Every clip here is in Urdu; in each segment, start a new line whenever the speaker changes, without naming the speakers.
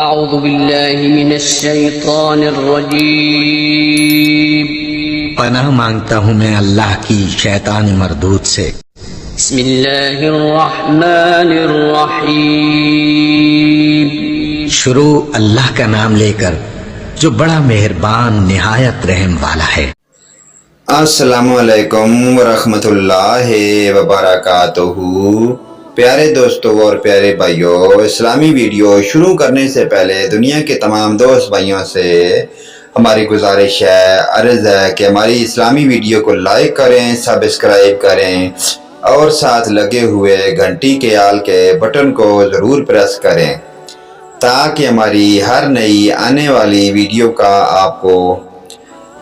أعوذ بالله من الشيطان الرجيم
پناہ مانگتا ہوں میں اللہ کی شیطان مردود سے۔
بسم الله الرحمن الرحيم
شروع اللہ کا نام لے کر جو بڑا مہربان نہایت رحم والا ہے۔
السلام علیکم ورحمۃ اللہ وبرکاتہ۔ پیارے دوستوں اور پیارے بھائیوں، اسلامی ویڈیو شروع کرنے سے پہلے دنیا کے تمام دوست بھائیوں سے ہماری گزارش ہے، عرض ہے کہ ہماری اسلامی ویڈیو کو لائک کریں، سبسکرائب کریں اور ساتھ لگے ہوئے گھنٹی کے آل کے بٹن کو ضرور پریس کریں تاکہ ہماری ہر نئی آنے والی ویڈیو کا آپ کو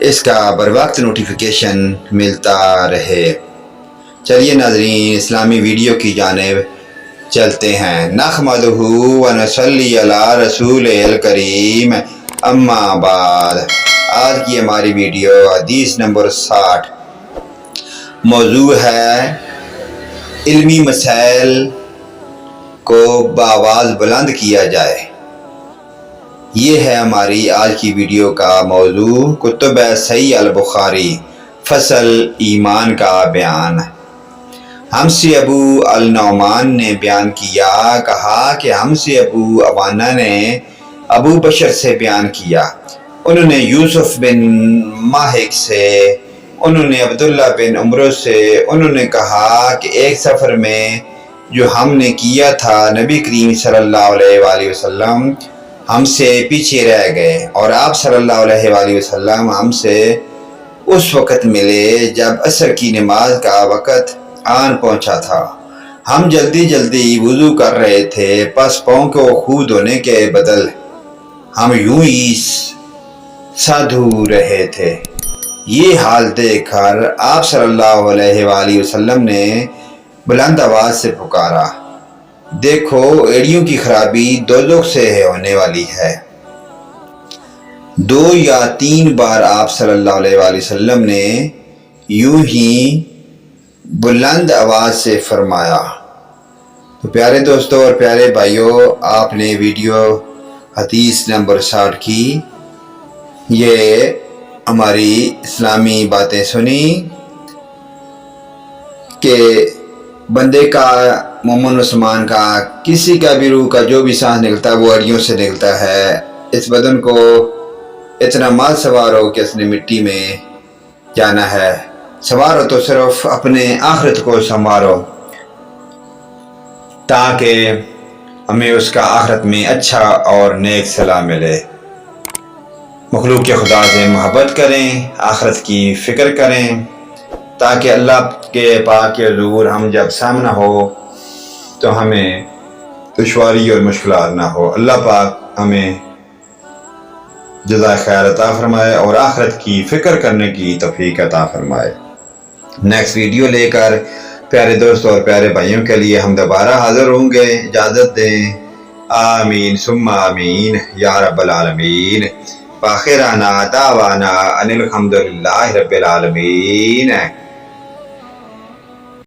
اس کا بروقت نوٹیفیکیشن ملتا رہے۔ چلیے ناظرین، اسلامی ویڈیو کی جانب چلتے ہیں۔ نحمدہ و نصلی علی رسول الکریم، اما بعد۔ آج کی ہماری ویڈیو حدیث نمبر 60 موضوع ہے علمی مسائل کو بآواز بلند کیا جائے۔ یہ ہے ہماری آج کی ویڈیو کا موضوع، کتب صحیح البخاری، فصل ایمان کا بیان۔ ہم سے ابو النعمان نے بیان کیا، کہا کہ ہم سے ابو عوانہ نے ابو بشر سے بیان کیا، انہوں نے یوسف بن ماہک سے، انہوں نے عبداللہ بن عمرو سے، انہوں نے کہا کہ ایک سفر میں جو ہم نے کیا تھا، نبی کریم صلی اللہ علیہ وآلہ وسلم ہم سے پیچھے رہ گئے اور آپ صلی اللہ علیہ وآلہ وسلم ہم سے اس وقت ملے جب عصر کی نماز کا وقت آن پہنچا تھا۔ ہم جلدی جلدی وضو کر رہے تھے، پس پاؤں کو خود دھونے کے بدل ہم یوں ہی سادھو رہے تھے۔ یہ حال دیکھ کر آپ صلی اللہ علیہ وآلہ وسلم نے بلند آواز سے پکارا، دیکھو ایڑیوں کی خرابی دوزخ سے ہونے والی ہے۔ 2 یا 3 بار آپ صلی اللہ علیہ وآلہ وسلم نے یوں ہی بلند آواز سے فرمایا۔ تو پیارے دوستوں اور پیارے بھائیوں، آپ نے ویڈیو حدیث نمبر 60 کی یہ ہماری اسلامی باتیں سنی کہ بندے کا، مومن مسلمان کا، کسی کا بھی روح کا جو بھی سانس نکلتا ہے وہ اڑیوں سے نکلتا ہے۔ اس بدن کو اتنا مال سوار ہو کہ اس نے مٹی میں جانا ہے، سوار ہو تو صرف اپنے آخرت کو سنوارو تاکہ ہمیں اس کا آخرت میں اچھا اور نیک صلاح ملے۔ مخلوق کے خدا سے محبت کریں، آخرت کی فکر کریں تاکہ اللہ کے پاک کے حضور ہم جب سامنا ہو تو ہمیں دشواری اور مشکلات نہ ہو۔ اللہ پاک ہمیں جزائے خیر عطا فرمائے اور آخرت کی فکر کرنے کی توفیق عطا فرمائے۔ نیکسٹ ویڈیو لے کر پیارے دوستوں اور پیارے بھائیوں کے لیے ہم دوبارہ حاضر ہوں گے، اجازت دیں۔ آمین ثم آمین یا رب العالمین۔ وآخرنا دعوانا ان الحمد للہ رب العالمین۔